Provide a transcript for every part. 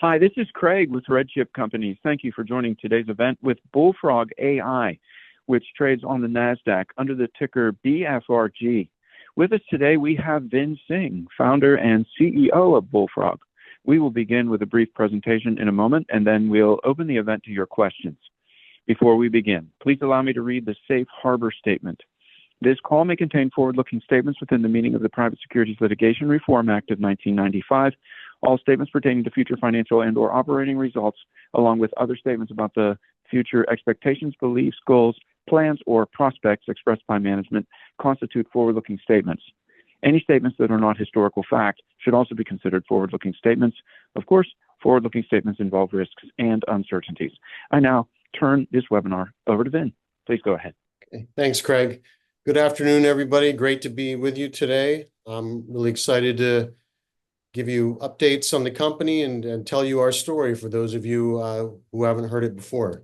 Hi, this is Craig with RedChip Companies. Thank you for joining today's event with BullFrog AI, which trades on the NASDAQ under the ticker BFRG. With us today, we have Vin Singh, founder and CEO of BullFrog. We will begin with a brief presentation in a moment, and then we'll open the event to your questions. Before we begin, please allow me to read the Safe Harbor Statement. This call may contain forward-looking statements within the meaning of the Private Securities Litigation Reform Act of 1995. All statements pertaining to future financial and/or operating results, along with other statements about the future expectations, beliefs, goals, plans, or prospects expressed by management, constitute forward-looking statements. Any statements that are not historical fact should also be considered forward-looking statements. Of course, forward-looking statements involve risks and uncertainties. I now turn this webinar over to Vin. Please go ahead. Okay. Thanks, Craig. Good afternoon, everybody. Great to be with you today. I'm really excited to give you updates on the company and tell you our story for those of you who haven't heard it before.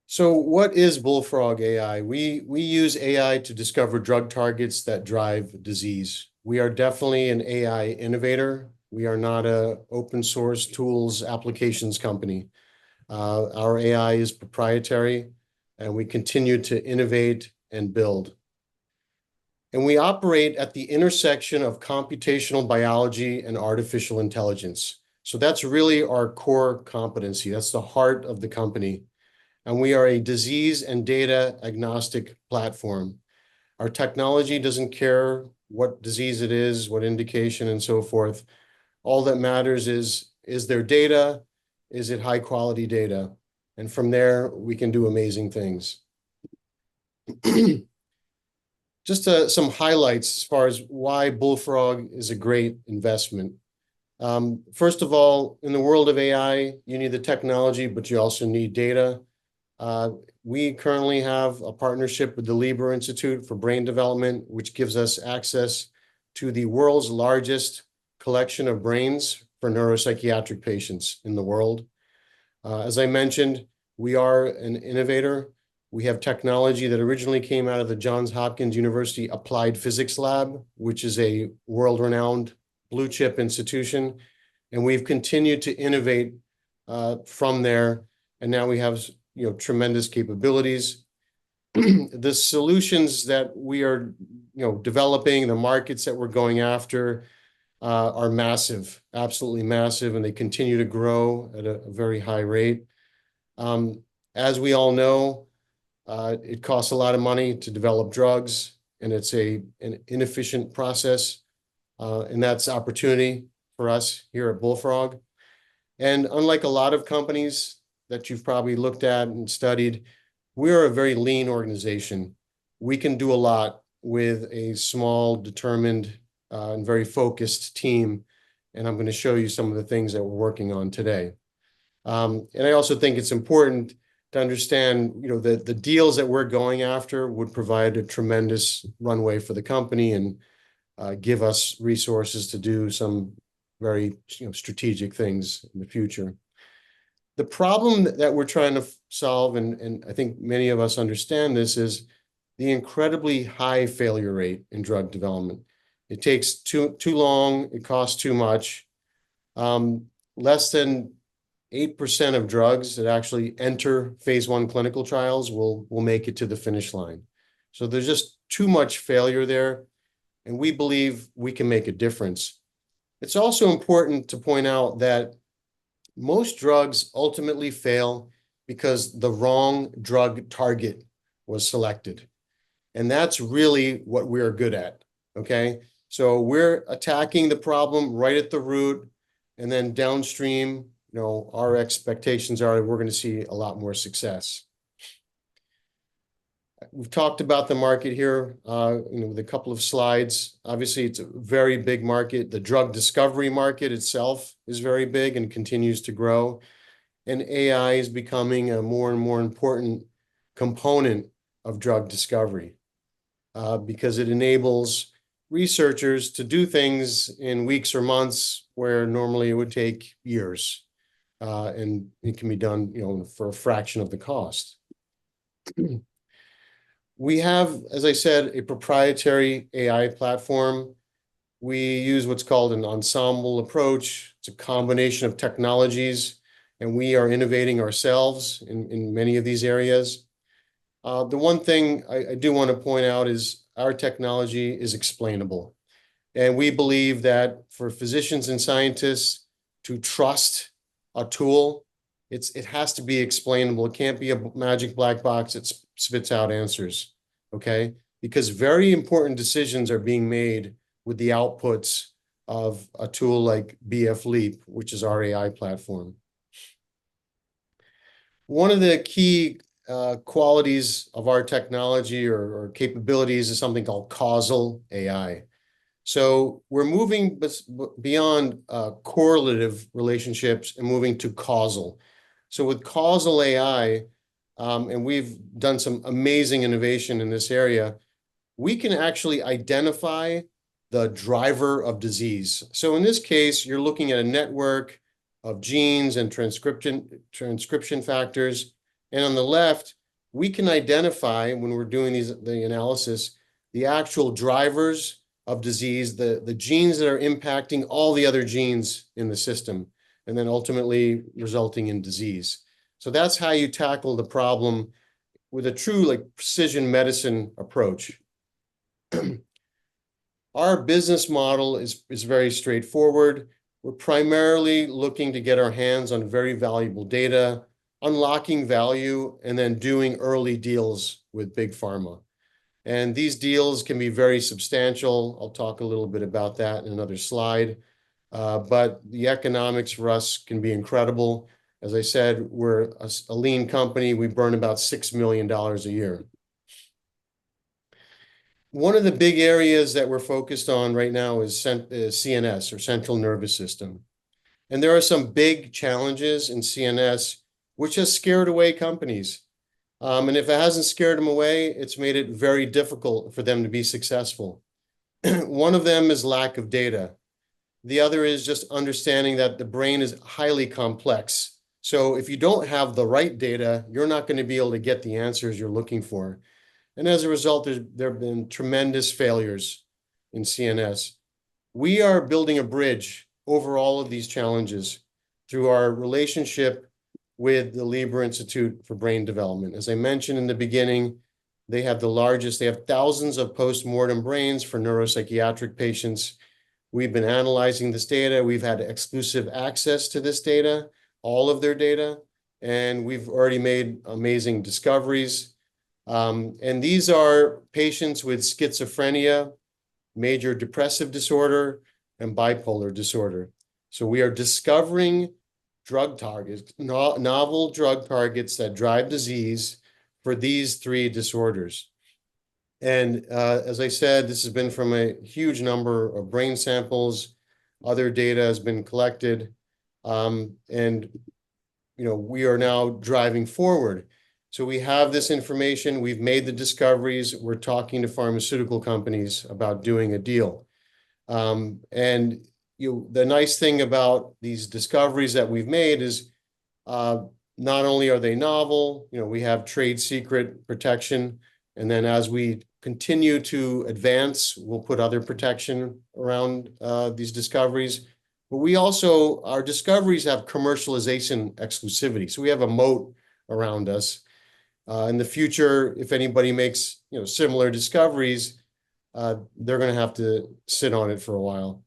So what is BullFrog AI? We use AI to discover drug targets that drive disease. We are definitely an AI innovator. We are not an open source tools applications company. Our AI is proprietary, and we continue to innovate and build. And we operate at the intersection of computational biology and artificial intelligence. So that's really our core competency. That's the heart of the company. And we are a disease and data agnostic platform. Our technology doesn't care what disease it is, what indication, and so forth. All that matters is there data? Is it high quality data? And from there, we can do amazing things. Just some highlights as far as why BullFrog is a great investment. First of all, in the world of AI, you need the technology, but you also need data. We currently have a partnership with the Lieber Institute for Brain Development, which gives us access to the world's largest collection of brains for neuropsychiatric patients in the world. As I mentioned, we are an innovator. We have technology that originally came out of the Johns Hopkins University Applied Physics Lab, which is a world-renowned blue chip institution. And we've continued to innovate from there. And now we have tremendous capabilities. The solutions that we are developing, the markets that we're going after are massive, absolutely massive, and they continue to grow at a very high rate. As we all know, it costs a lot of money to develop drugs, and it's an inefficient process, and that's opportunity for us here at BullFrog. And unlike a lot of companies that you've probably looked at and studied, we are a very lean organization. We can do a lot with a small, determined, and very focused team, and I'm going to show you some of the things that we're working on today. And I also think it's important to understand, the deals that we're going after would provide a tremendous runway for the company and give us resources to do some very strategic things in the future. The problem that we're trying to solve, and I think many of us understand this, is the incredibly high failure rate in drug development. It takes too long. It costs too much. Less than 8% of drugs that actually enter phase 1 clinical trials will make it to the finish line. So there's just too much failure there, and we believe we can make a difference. It's also important to point out that most drugs ultimately fail because the wrong drug target was selected. And that's really what we're good at, okay? So we're attacking the problem right at the root, and then downstream, our expectations are that we're going to see a lot more success. We've talked about the market here, with a couple of slides. Obviously, it's a very big market. The drug discovery market itself is very big and continues to grow. And AI is becoming a more and more important component of drug discovery because it enables researchers to do things in weeks or months where normally it would take years. And it can be done, for a fraction of the cost. We have, as I said, a proprietary AI platform. We use what's called an ensemble approach. It's a combination of technologies, and we are innovating ourselves in many of these areas. The one thing I do want to point out is our technology is explainable. And we believe that for physicians and scientists to trust a tool, it has to be explainable. It can't be a magic black box that spits out answers, okay? Because very important decisions are being made with the outputs of a tool like bfLEAP, which is our AI platform. One of the key qualities of our technology or capabilities is something called causal AI. So we're moving beyond correlative relationships and moving to causal. So with causal AI, and we've done some amazing innovation in this area, we can actually identify the driver of disease. So in this case, you're looking at a network of genes and transcription factors. And on the left, we can identify, when we're doing the analysis, the actual drivers of disease, the genes that are impacting all the other genes in the system, and then ultimately resulting in disease. So that's how you tackle the problem with a true precision medicine approach. Our business model is very straightforward. We're primarily looking to get our hands on very valuable data, unlocking value, and then doing early deals with big pharma. And these deals can be very substantial. I'll talk a little bit about that in another slide. But the economics for us can be incredible. As I said, we're a lean company. We burn about $6 million a year. One of the big areas that we're focused on right now is CNS, or central nervous system. And there are some big challenges in CNS, which has scared away companies. And if it hasn't scared them away, it's made it very difficult for them to be successful. One of them is lack of data. The other is just understanding that the brain is highly complex. So if you don't have the right data, you're not going to be able to get the answers you're looking for. And as a result, there have been tremendous failures in CNS. We are building a bridge over all of these challenges through our relationship with the Lieber Institute for Brain Development. As I mentioned in the beginning, they have thousands of post-mortem brains for neuropsychiatric patients. We've been analyzing this data. We've had exclusive access to this data, all of their data, and we've already made amazing discoveries. And these are patients with schizophrenia, major depressive disorder, and bipolar disorder. So we are discovering drug targets, novel drug targets that drive disease for these three disorders. And as I said, this has been from a huge number of brain samples. Other data has been collected. And we are now driving forward. So we have this information. We've made the discoveries. We're talking to pharmaceutical companies about doing a deal. And the nice thing about these discoveries that we've made is not only are they novel, we have trade secret protection. And then as we continue to advance, we'll put other protection around these discoveries. But our discoveries have commercialization exclusivity. So we have a moat around us. In the future, if anybody makes similar discoveries, they're going to have to sit on it for a while.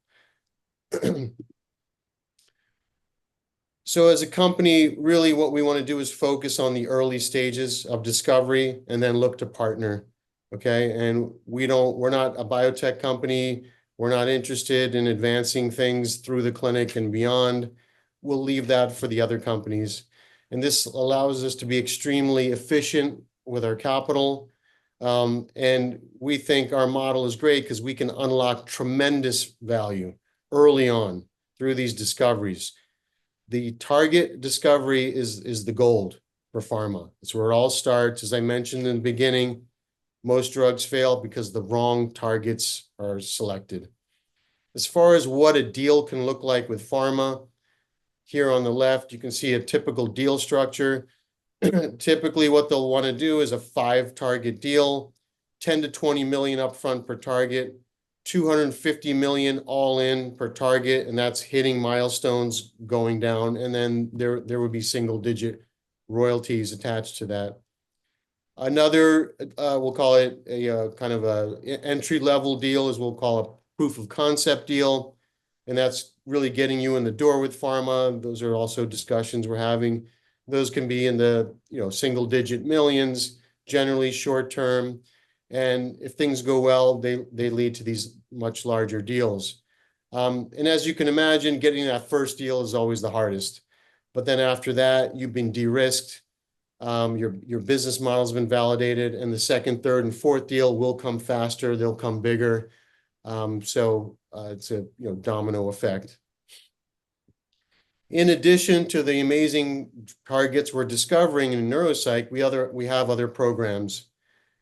So as a company, really what we want to do is focus on the early stages of discovery and then look to partner. Okay. And we're not a biotech company. We're not interested in advancing things through the clinic and beyond. We'll leave that for the other companies. And this allows us to be extremely efficient with our capital. And we think our model is great because we can unlock tremendous value early on through these discoveries. The target discovery is the gold for pharma. It's where it all starts. As I mentioned in the beginning, most drugs fail because the wrong targets are selected. As far as what a deal can look like with pharma, here on the left, you can see a typical deal structure. Typically, what they'll want to do is a 5-target deal, 10 to 20 million upfront per target. 250 million all in per target, and that's hitting milestones going down. And then there would be single digit royalties attached to that. Another, we'll call it a kind of a entry level deal, as we'll call a proof of concept deal. And that's really getting you in the door with pharma. Those are also discussions we're having. Those can be in the single digit millions, generally short term. And if things go well, they lead to these much larger deals. And as you can imagine, getting that first deal is always the hardest. But then after that, you've been de-risked. Your business model has been validated, and the second, third, and fourth deal will come faster. They'll come bigger. So it's a domino effect. In addition to the amazing targets we're discovering in neuropsych, we have other programs.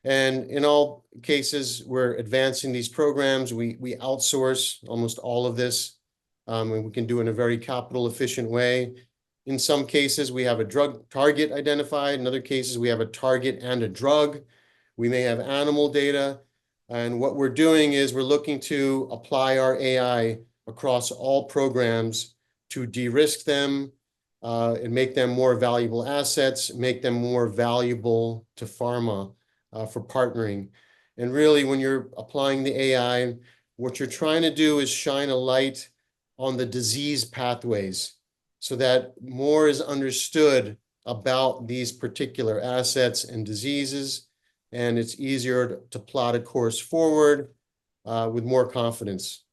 And in all cases, we're advancing these programs. We outsource almost all of this, and we can do it in a very capital efficient way. In some cases, we have a drug target identified. In other cases, we have a target and a drug. We may have animal data. And what we're doing is we're looking to apply our AI across all programs to de-risk them and make them more valuable assets, make them more valuable to pharma for partnering. And really, when you're applying the AI, what you're trying to do is shine a light on the disease pathways so that more is understood about these particular assets and diseases, and it's easier to plot a course forward with more confidence.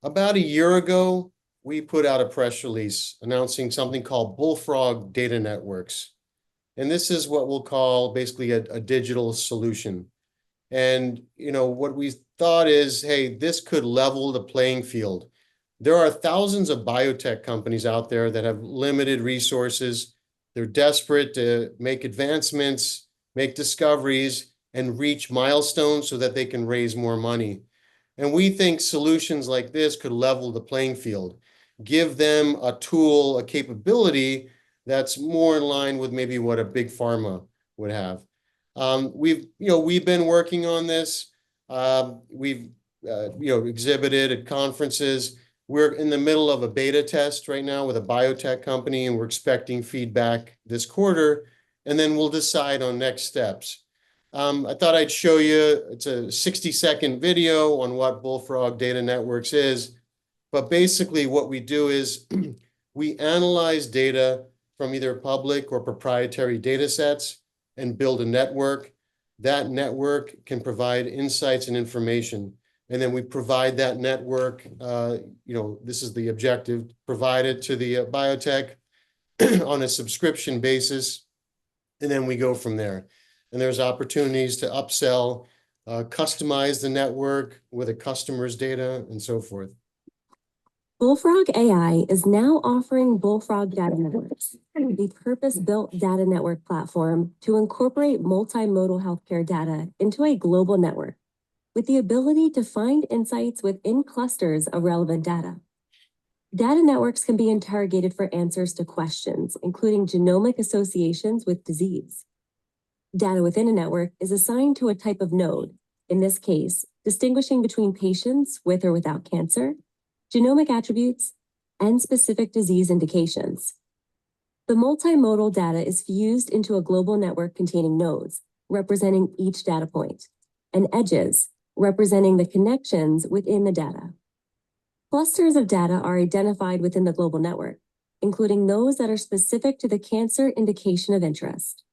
About a year ago, we put out a press release announcing something called BullFrog Data Networks. And this is what we'll call basically a digital solution. And what we thought is, hey, this could level the playing field. There are thousands of biotech companies out there that have limited resources. They're desperate to make advancements, make discoveries, and reach milestones so that they can raise more money. And we think solutions like this could level the playing field, give them a tool, a capability that's more in line with maybe what a big pharma would have. We've been working on this. We've exhibited at conferences. We're in the middle of a beta test right now with a biotech company, and we're expecting feedback this quarter, and then we'll decide on next steps. I thought I'd show you, it's a 60-second video on what BullFrog Data Networks is, but basically what we do is we analyze data from either public or proprietary data sets and build a network. That network can provide insights and information. And then we provide that network, this is the objective, provide it to the biotech on a subscription basis, and then we go from there. And there's opportunities to upsell, customize the network with a customer's data, and so forth. BullFrog AI is now offering BullFrog Data Networks, a purpose-built data network platform to incorporate multimodal healthcare data into a global network, with the ability to find insights within clusters of relevant data. Data networks can be interrogated for answers to questions, including genomic associations with disease. Data within a network is assigned to a type of node, in this case, distinguishing between patients with or without cancer, genomic attributes, and specific disease indications. The multimodal data is fused into a global network containing nodes, representing each data point, and edges, representing the connections within the data. Clusters of data are identified within the global network, including those that are specific to the cancer indication of interest.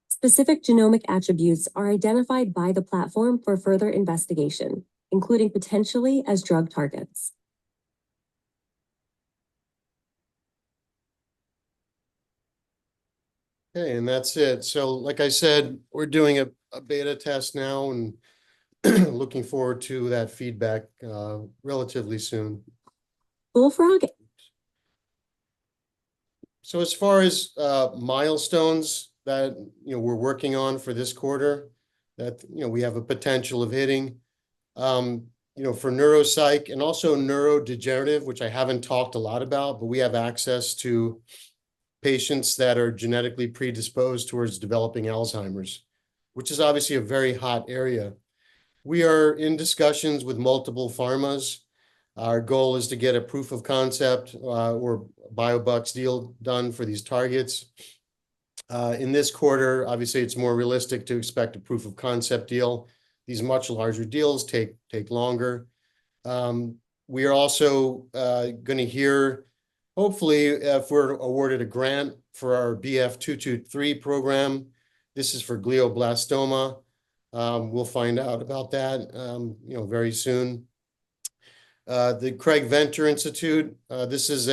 Specific genomic attributes are identified by the platform for further investigation, including potentially as drug targets. Okay, and that's it. So like I said, we're doing a beta test now and looking forward to that feedback relatively soon. BullFrog. So as far as milestones that we're working on for this quarter, that we have a potential of hitting, for neuropsych and also neurodegenerative, which I haven't talked a lot about, but we have access to patients that are genetically predisposed towards developing Alzheimer's, which is obviously a very hot area. We are in discussions with multiple pharmas. Our goal is to get a proof of concept or biobucks deal done for these targets. In this quarter, obviously, it's more realistic to expect a proof of concept deal. These much larger deals take longer. We are also going to hear, hopefully, if we're awarded a grant for our BF223 program. This is for glioblastoma. We'll find out about that, very soon. The Craig Venter Institute. This is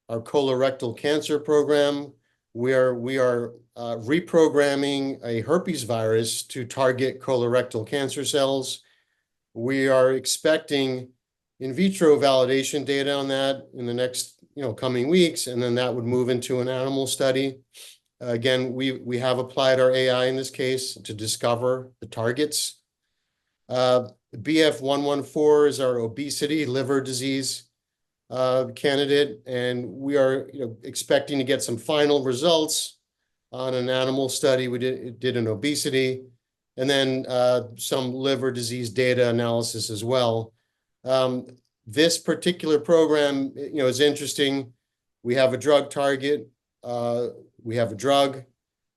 our colorectal cancer program. We are reprogramming a herpes virus to target colorectal cancer cells. We are expecting in vitro validation data on that in the next coming weeks, and then that would move into an animal study. Again, we have applied our AI in this case to discover the targets. BF114 is our obesity liver disease candidate, and we are expecting to get some final results on an animal study we did in obesity, and then some liver disease data analysis as well. This particular program, is interesting. We have a drug target, we have a drug,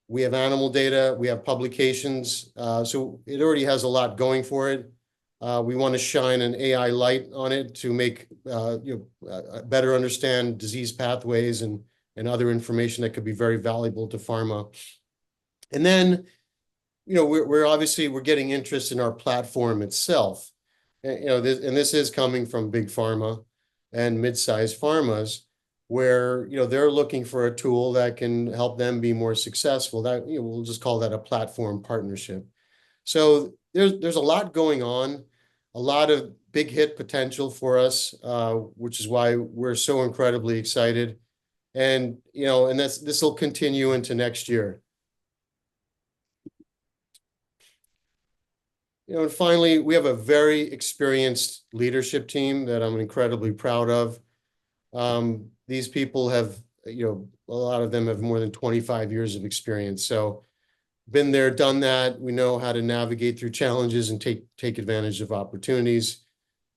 we have animal data, we have publications, so it already has a lot going for it. We want to shine an AI light on it to make better understand disease pathways and other information that could be very valuable to pharma. And then, we're getting interest in our platform itself. And this is coming from big pharma and mid-sized pharmas, where they're looking for a tool that can help them be more successful. That we'll just call that a platform partnership. So there's a lot going on, a lot of big hit potential for us, which is why we're so incredibly excited. And this will continue into next year. And finally, we have a very experienced leadership team that I'm incredibly proud of. These people have, a lot of them have more than 25 years of experience. So been there, done that. We know how to navigate through challenges and take advantage of opportunities,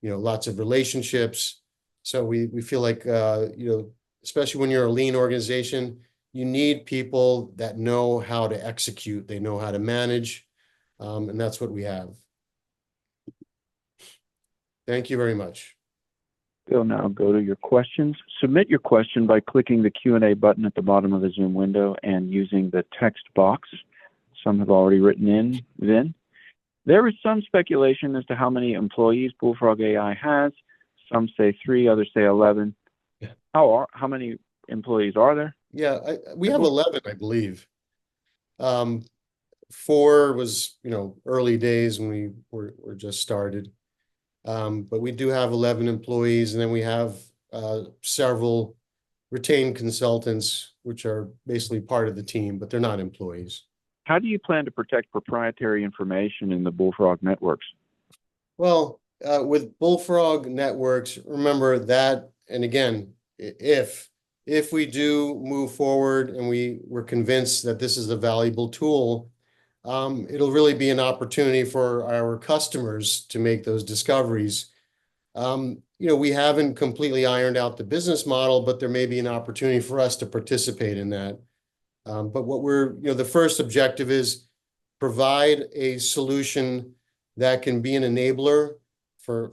lots of relationships. So we feel like, especially when you're a lean organization, you need people that know how to execute. They know how to manage. And that's what we have. Thank you very much. We'll now go to your questions. Submit your question by clicking the Q&A button at the bottom of the Zoom window and using the text box. Some have already written in, Vin. There is some speculation as to how many employees BullFrog AI has. Some say 3, others say 11. Yeah. How many employees are there? Yeah, we have 11, I believe. 4 was, early days when we were just started. But we do have 11 employees, and then we have several retained consultants, which are basically part of the team, but they're not employees. How do you plan to protect proprietary information in the BullFrog networks? Well, with BullFrog networks, remember that, and again, if we do move forward and we're convinced that this is a valuable tool, it'll really be an opportunity for our customers to make those discoveries. We haven't completely ironed out the business model, but there may be an opportunity for us to participate in that. But what the first objective is provide a solution that can be an enabler for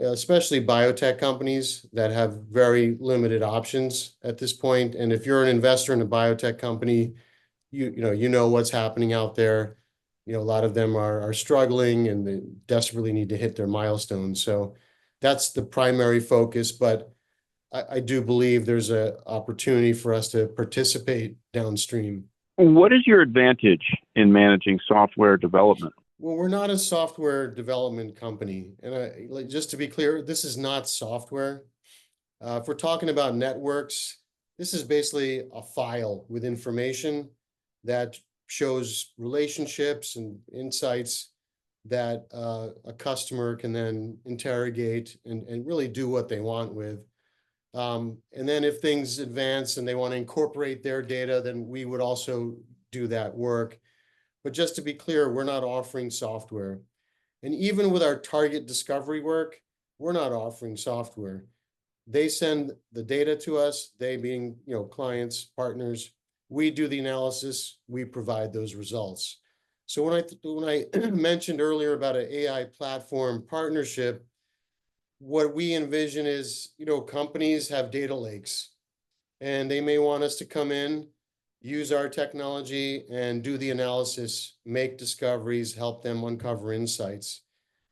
especially biotech companies that have very limited options at this point. And if you're an investor in a biotech company, you know what's happening out there. A lot of them are struggling and they desperately need to hit their milestones. So that's the primary focus. But I do believe there's an opportunity for us to participate downstream. What is your advantage in managing software development? Well, we're not a software development company. And just to be clear, this is not software. If we're talking about networks, this is basically a file with information that shows relationships and insights that a customer can then interrogate and really do what they want with. And then if things advance and they want to incorporate their data, then we would also do that work. But just to be clear, we're not offering software. And even with our target discovery work, we're not offering software. They send the data to us, they being, clients, partners. We do the analysis, we provide those results. So when I mentioned earlier about an AI platform partnership, what we envision is, companies have data lakes, and they may want us to come in, use our technology, and do the analysis, make discoveries, help them uncover insights.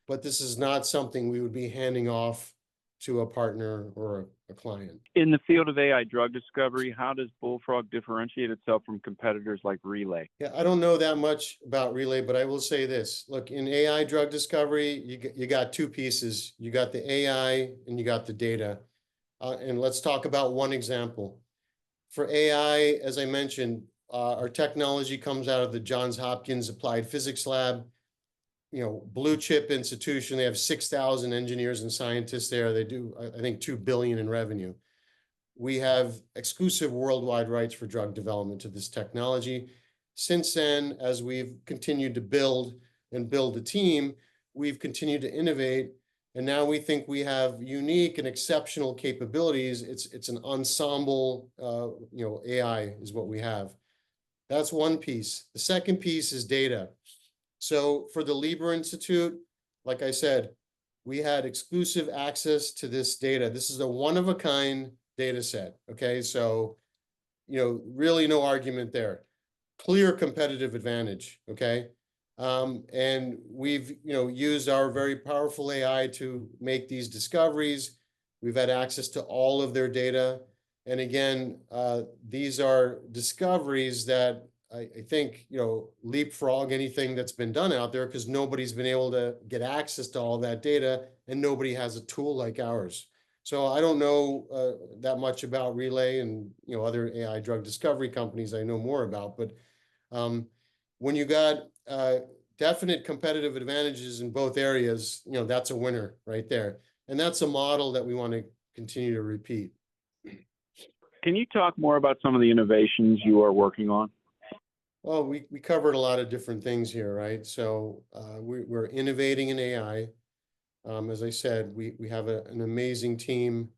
But this is not something we would be handing off to a partner or a client. In the field of AI drug discovery, how does BullFrog differentiate itself from competitors like Relay? Yeah, I don't know that much about Relay, but I will say this. Look, in AI drug discovery, you got two pieces. You got the AI and you got the data. And let's talk about one example. For AI, as I mentioned, our technology comes out of the Johns Hopkins Applied Physics Lab, blue chip institution. They have 6,000 engineers and scientists there. They do, I think, $2 billion in revenue. We have exclusive worldwide rights for drug development to this technology. Since then, as we've continued to build a team, we've continued to innovate. And now we think we have unique and exceptional capabilities. It's an ensemble, AI is what we have. That's one piece. The second piece is data. So for the Lieber Institute, like I said, we had exclusive access to this data. This is a one-of-a-kind data set, okay? So, really no argument there. Clear competitive advantage, okay? And we've, used our very powerful AI to make these discoveries. We've had access to all of their data. And again, these are discoveries that I think, leapfrog anything that's been done out there, because nobody's been able to get access to all that data, and nobody has a tool like ours. So I don't know that much about Relay and, other AI drug discovery companies I know more about. But when you got definite competitive advantages in both areas, that's a winner right there. And that's a model that we want to continue to repeat. Can you talk more about some of the innovations you are working on? Well, we covered a lot of different things here, right? So we're innovating in AI. As I said, we have an amazing team.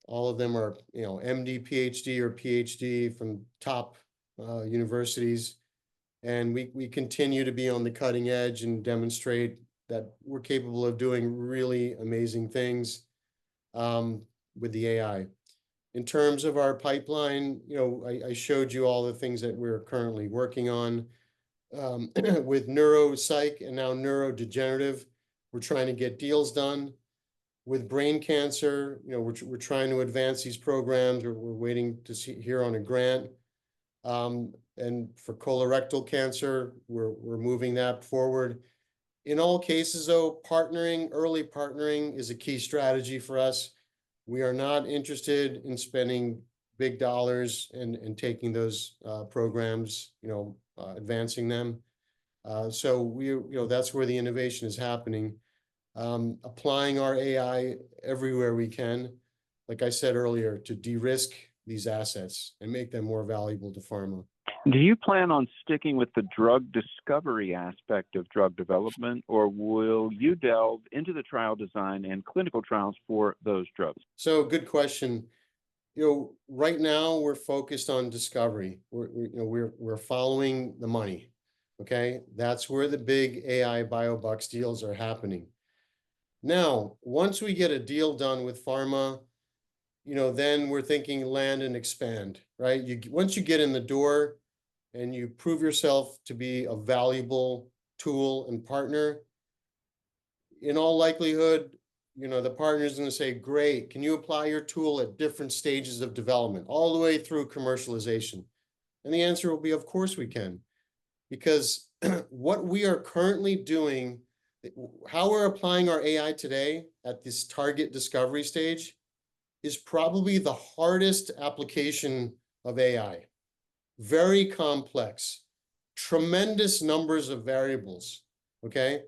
All of them are, MD, PhD, or PhD from top universities. And we continue to be on the cutting edge and demonstrate that we're capable of doing really amazing things with the AI. In terms of our pipeline, I showed you all the things that we're currently working on with neuropsych and now neurodegenerative. We're trying to get deals done. With brain cancer, we're trying to advance these programs. We're waiting to hear on a grant. And for colorectal cancer, we're moving that forward. In all cases, though, early partnering is a key strategy for us. We are not interested in spending big dollars and taking those programs, advancing them. So that's where the innovation is happening. Applying our AI everywhere we can, like I said earlier, to de-risk these assets and make them more valuable to pharma. Do you plan on sticking with the drug discovery aspect of drug development, or will you delve into the trial design and clinical trials for those drugs? So good question. Right now we're focused on discovery. We're following the money. Okay, that's where the big AI biobucks deals are happening. Now, once we get a deal done with pharma, then we're thinking land and expand, right? Once you get in the door and you prove yourself to be a valuable tool and partner, in all likelihood, the partner is going to say, great, can you apply your tool at different stages of development, all the way through commercialization? And the answer will be, of course we can. Because what we are currently doing, how we're applying our AI today at this target discovery stage, is probably the hardest application of AI. Very complex, tremendous numbers of variables, okay?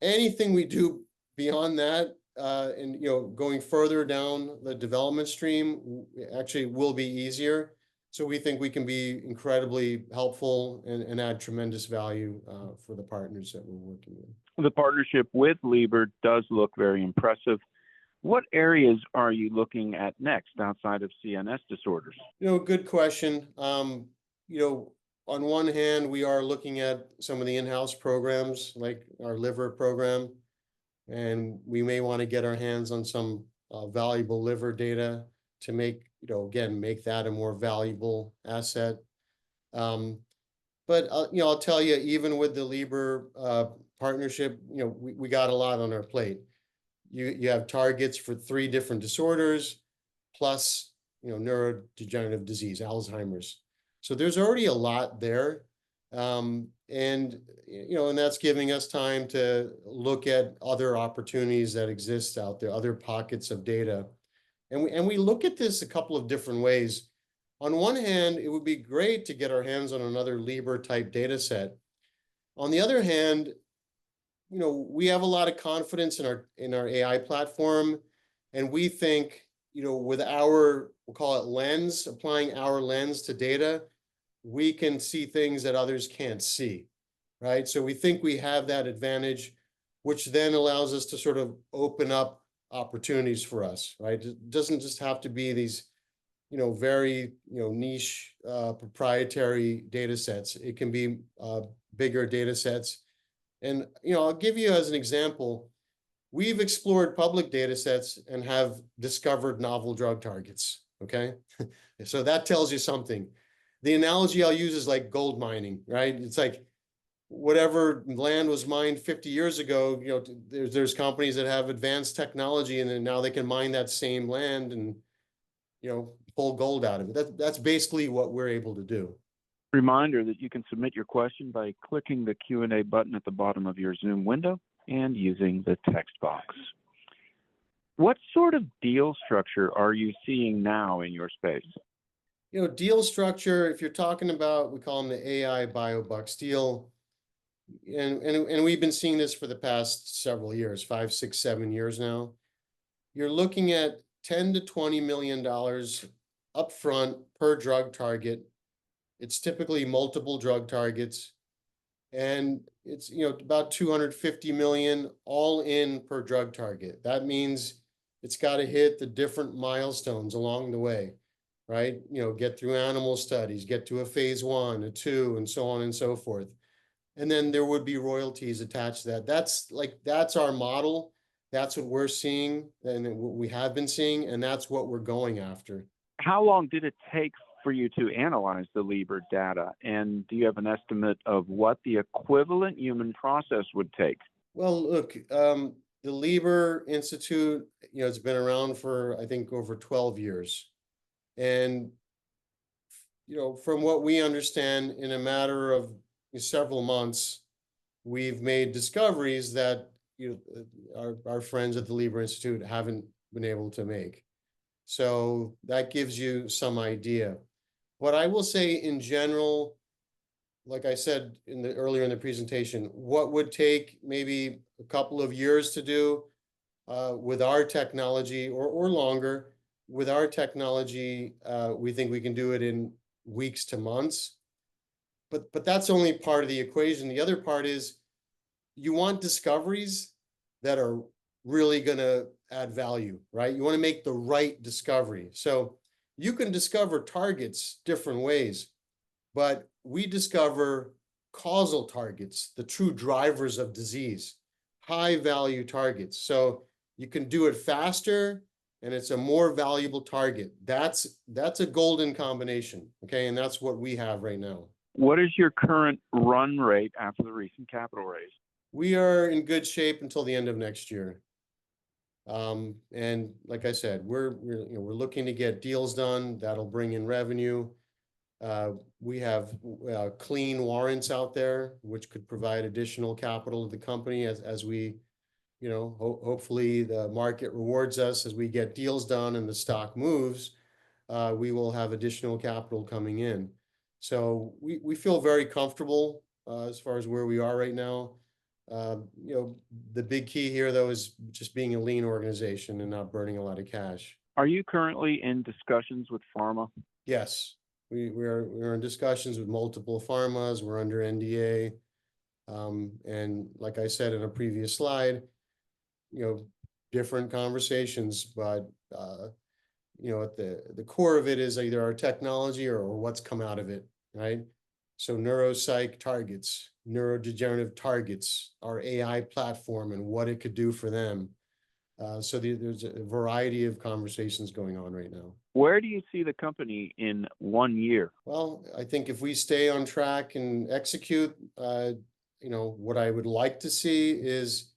Anything we do beyond that, and going further down the development stream actually will be easier. So we think we can be incredibly helpful and add tremendous value for the partners that we're working with. The partnership with Liber does look very impressive. What areas are you looking at next outside of CNS disorders? Good question. On one hand, we are looking at some of the in-house programs like our liver program, and we may want to get our hands on some valuable liver data to make, again, make that a more valuable asset. But I'll tell you, even with the Liber partnership, we got a lot on our plate. You have targets for 3 different disorders, plus neurodegenerative disease, Alzheimer's. So there's already a lot there, and that's giving us time to look at other opportunities that exist out there, other pockets of data, and we look at this a couple of different ways. On one hand, it would be great to get our hands on another Liber type data set. On the other hand, we have a lot of confidence in our AI platform, and we think, with our, we'll call it lens, applying our lens to data, we can see things that others can't see, right? So we think we have that advantage, which then allows us to sort of open up opportunities for us, right? It doesn't just have to be these, very, niche proprietary data sets. It can be bigger data sets. And, I'll give you as an example, we've explored public data sets and have discovered novel drug targets, okay? So that tells you something. The analogy I'll use is like gold mining, right? It's like whatever land was mined 50 years ago, there's companies that have advanced technology, and then now they can mine that same land and, pull gold out of it. That's basically what we're able to do. Reminder that you can submit your question by clicking the Q&A button at the bottom of your Zoom window and using the text box. What sort of deal structure are you seeing now in your space? Deal structure, if you're talking about, we call them the AI biobucks deal, and we've been seeing this for the past several years, 5, 6, 7 years now. You're looking at $10 to $20 million upfront per drug target. It's typically multiple drug targets, and it's about $250 million all in per drug target. That means it's got to hit the different milestones along the way, right? Get through animal studies, get to a phase 1, a 2, and so on and so forth. And then there would be royalties attached to that. That's our model. That's what we're seeing and what we have been seeing, and that's what we're going after. How long did it take for you to analyze the Liber data? And do you have an estimate of what the equivalent human process would take? Well, look, the Liber Institute, it's been around for, I think, over 12 years. And, from what we understand, in a matter of several months, we've made discoveries that our friends at the Liber Institute haven't been able to make. So that gives you some idea. What I will say in general, like I said earlier in the presentation, what would take maybe a couple of years to do with our technology, or longer, with our technology, we think we can do it in weeks to months. But that's only part of the equation. The other part is you want discoveries that are really going to add value, right? You want to make the right discovery. So you can discover targets different ways, but we discover causal targets, the true drivers of disease, high value targets. So you can do it faster, and it's a more valuable target. That's a golden combination, okay? And that's what we have right now. What is your current run rate after the recent capital raise? We are in good shape until the end of next year. And like I said, we're looking to get deals done that'll bring in revenue. We have clean warrants out there, which could provide additional capital to the company as we, hopefully the market rewards us as we get deals done and the stock moves. We will have additional capital coming in. So we feel very comfortable as far as where we are right now. The big key here, though, is just being a lean organization and not burning a lot of cash. Are you currently in discussions with pharma? Yes, we're in discussions with multiple pharmas. We're under NDA. And like I said in a previous slide, different conversations, but at the core of it is either our technology or what's come out of it, right? So neuropsych targets, neurodegenerative targets, our AI platform and what it could do for them. So there's a variety of conversations going on right now. Where do you see the company in 1 year? Well, I think if we stay on track and execute, what I would like to see is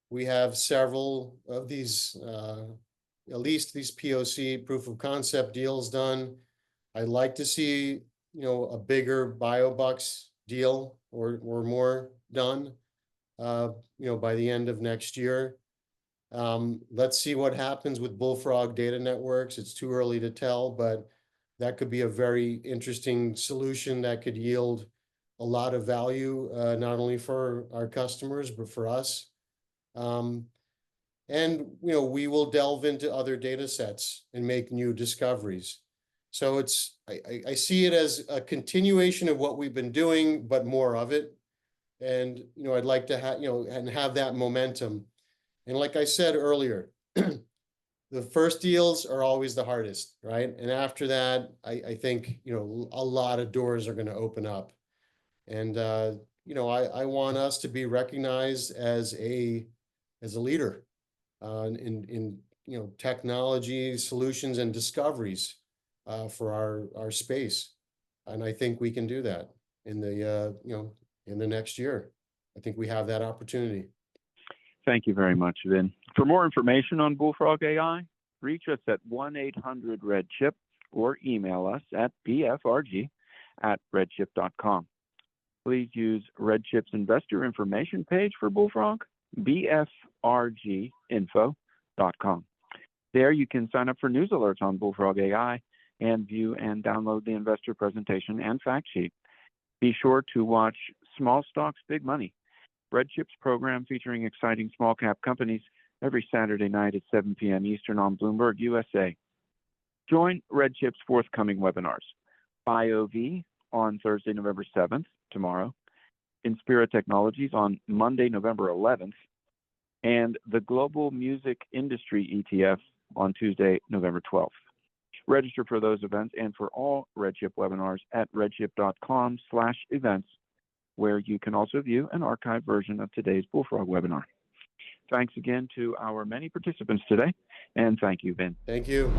we have several of these, at least these POC, proof of concept deals done. I'd like to see, a bigger biobucks deal or more done, by the end of next year. Let's see what happens with BullFrog data networks. It's too early to tell, but that could be a very interesting solution that could yield a lot of value, not only for our customers, but for us. And we will delve into other data sets and make new discoveries. So I see it as a continuation of what we've been doing, but more of it. And I'd like to have and have that momentum. And like I said earlier, the first deals are always the hardest, right? And after that, I think a lot of doors are going to open up. And I want us to be recognized as a leader in technology solutions and discoveries for our space, and I think we can do that in the next year. I think we have that opportunity. Thank you very much, Vin. For more information on BullFrog AI, reach us at 1-800-RED-CHIP or email us at bfrg@redchip.com. Please use RedChip's investor information page for BullFrog, bfrginfo.com. There you can sign up for news alerts on BullFrog AI and view and download the investor presentation and fact sheet. Be sure to watch Small Stocks, Big Money, RedChip's program featuring exciting small cap companies every Saturday night at 7 p.m. Eastern on Bloomberg USA. Join RedChip's forthcoming webinars, BioV on Thursday, November 7th, tomorrow, Inspira Technologies on Monday, November 11th, and the Global Music Industry ETF on Tuesday, November 12th. Register for those events and for all RedChip webinars at redchip.com/events, where you can also view an archived version of today's BullFrog webinar. Thanks again to our many participants today, and thank you, Vin. Thank you.